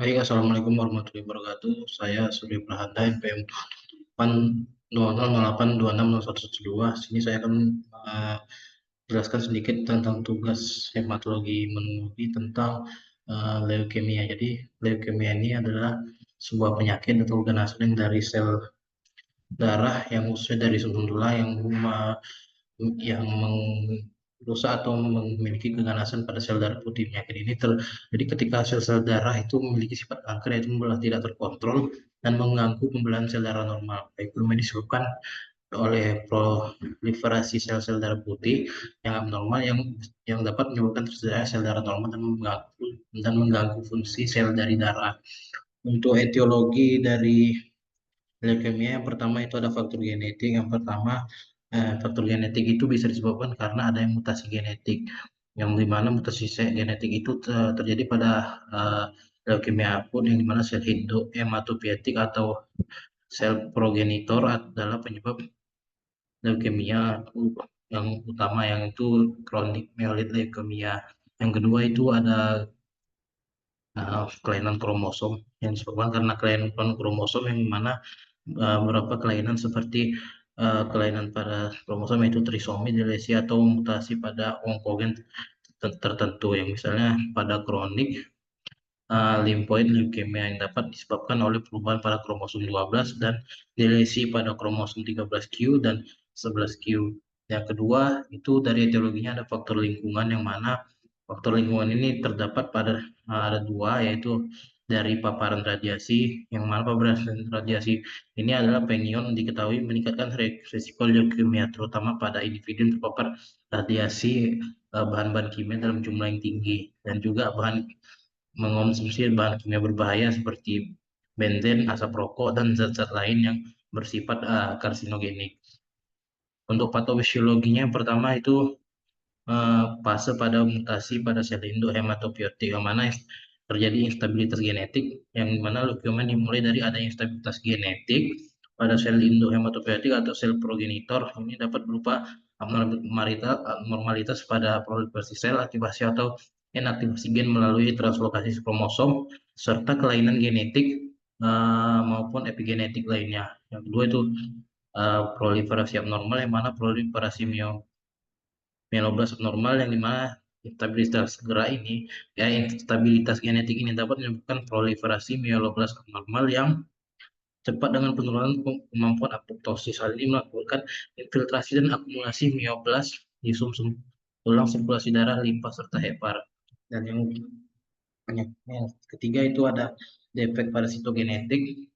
Baik, Assalamualaikum warahmatullahi wabarakatuh. Saya Surya Prahanta, NPM 80008260112. Sini saya akan jelaskan sedikit tentang tugas hematologi imunologi tentang leukemia. Jadi, leukemia ini adalah sebuah penyakit atau ganasan dari sel darah yang khususnya dari sumber tulang yang merusak atau memiliki keganasan pada sel darah putih. Penyakit ini terjadi ketika sel-sel darah itu memiliki sifat kanker, yaitu membelah tidak terkontrol dan mengganggu pembelahan sel darah normal. Baik ini disebabkan oleh proliferasi sel-sel darah putih yang abnormal yang dapat menyebabkan tercederanya sel darah normal dan mengganggu fungsi sel dari darah. Untuk etiologi dari leukemia yang pertama itu ada faktor genetik. Yang pertama, faktor genetik itu bisa disebabkan karena ada yang mutasi genetik, yang dimana mutasi genetik itu terjadi pada leukemia akut, yang dimana sel hematopoietik atau sel progenitor adalah penyebab leukemia yang utama, yang itu kronik myeloid leukemia. Yang kedua itu ada kelainan kromosom yang disebabkan karena kelainan kromosom, yang mana beberapa kelainan seperti kelainan pada kromosom yaitu trisomi, delesi atau mutasi pada onkogen tertentu, yang misalnya pada kronik limfoid leukemia yang dapat disebabkan oleh perubahan pada kromosom 12 dan delesi pada kromosom 13q dan 11q. Yang kedua itu dari etiologinya ada faktor lingkungan, yang mana faktor lingkungan ini terdapat pada ada dua, yaitu dari paparan radiasi, yang mana paparan radiasi ini adalah pengion diketahui meningkatkan risiko leukemia terutama pada individu yang terpapar radiasi bahan-bahan kimia dalam jumlah yang tinggi, dan juga mengonsumsi bahan kimia berbahaya seperti benzen, asap rokok, dan zat-zat lain yang bersifat karsinogenik. Untuk patofisiologinya yang pertama itu fase pada mutasi pada sel induk hematopoietik, yang mana terjadi instabilitas genetik, yang mana leukemia dimulai dari adanya instabilitas genetik pada sel induk hematopoietik atau sel progenitor. Ini dapat berupa abnormalitas pada proliferasi sel, aktivasi atau inaktivasi gen melalui translokasi kromosom, serta kelainan genetik maupun epigenetik lainnya. Yang kedua itu proliferasi abnormal, yang mana proliferasi meloblas abnormal, yang dimana instabilitas genetik ini dapat menyebabkan proliferasi myeloblas abnormal yang cepat dengan penurunan kemampuan apoptosis. Hal ini melakukan infiltrasi dan akumulasi myoblas di sumsum tulang, sirkulasi darah, limpa, serta hepar. Dan yang ketiga itu ada defek pada sitogenetik,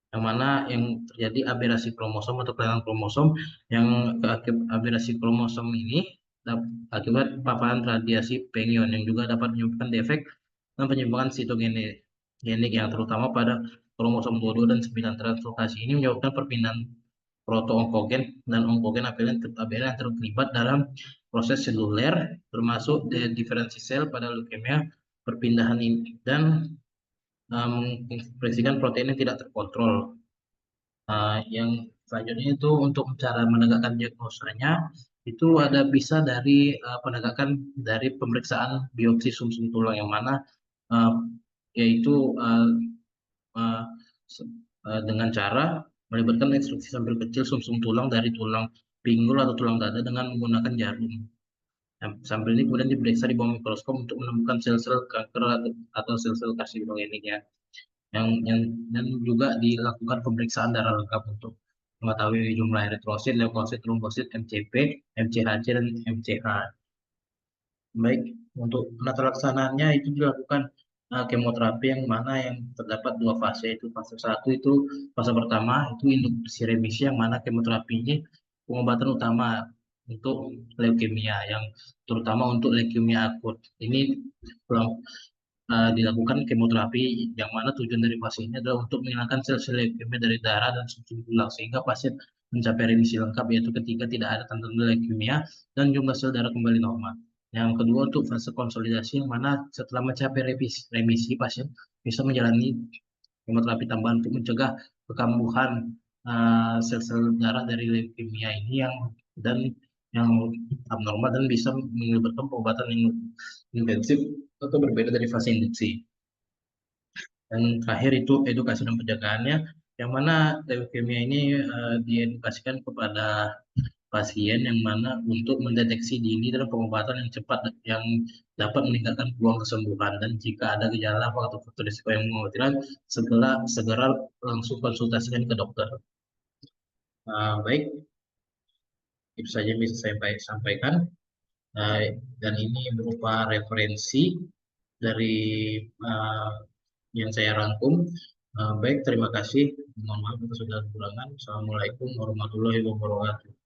yang mana yang terjadi aberasi kromosom atau kelainan kromosom, yang aberasi kromosom ini akibat paparan radiasi pengion, yang juga dapat menyebabkan defek dan penyimpangan sitogenik yang terutama pada kromosom 22 dan 9. Translokasi ini menyebabkan perpindahan proto-onkogen dan onkogen ABL yang terlibat dalam proses seluler, termasuk diferensi sel pada leukemia. Perpindahan ini dan mengekspresikan protein yang tidak terkontrol. Yang selanjutnya itu untuk cara menegakkan diagnosanya itu bisa dari penegakan dari pemeriksaan biopsi sumsum tulang, yang mana uh, yaitu uh, dengan cara melibatkan ekstruksi sampel kecil sumsum tulang dari tulang pinggul atau tulang dada dengan menggunakan jarum. Nah, sampel ini kemudian diperiksa di bawah mikroskop untuk menemukan sel-sel kanker atau sel-sel karsinogenik ya. Yang dan juga dilakukan pemeriksaan darah lengkap untuk mengetahui jumlah eritrosit, leukosit, trombosit, MCP, MCHC, dan MCH. Baik, untuk penata laksanaannya itu dilakukan kemoterapi, yang mana yang terdapat dua fase. Itu fase satu itu fase pertama itu induksi remisi, yang mana kemoterapi ini pengobatan utama untuk leukemia, yang terutama untuk leukemia akut. Ini dilakukan kemoterapi, yang mana tujuan dari fase ini adalah untuk menghilangkan sel-sel leukemia dari darah dan sumsum tulang sehingga pasien mencapai remisi lengkap, yaitu ketika tidak ada tanda-tanda leukemia dan jumlah sel darah kembali normal. Yang kedua untuk fase konsolidasi, yang mana setelah mencapai remisi pasien bisa menjalani kemoterapi tambahan untuk mencegah perkambuhan sel-sel darah dari leukemia ini dan yang abnormal, dan bisa menyebabkan pengobatan yang intensif atau berbeda dari fase induksi. Dan terakhir itu edukasi dan penjagaannya, yang mana leukemia ini diedukasikan kepada pasien yang mana untuk mendeteksi dini dalam pengobatan yang cepat yang dapat meningkatkan peluang kesembuhan, dan jika ada gejala atau faktor risiko yang mengkhawatirkan, segera segera langsung konsultasikan ke dokter. Baik, itu saja yang bisa saya sampaikan. Dan ini berupa referensi dari uh, yang saya rangkum. Baik, terima kasih. Mohon maaf atas segala kekurangan. Assalamualaikum warahmatullahi wabarakatuh.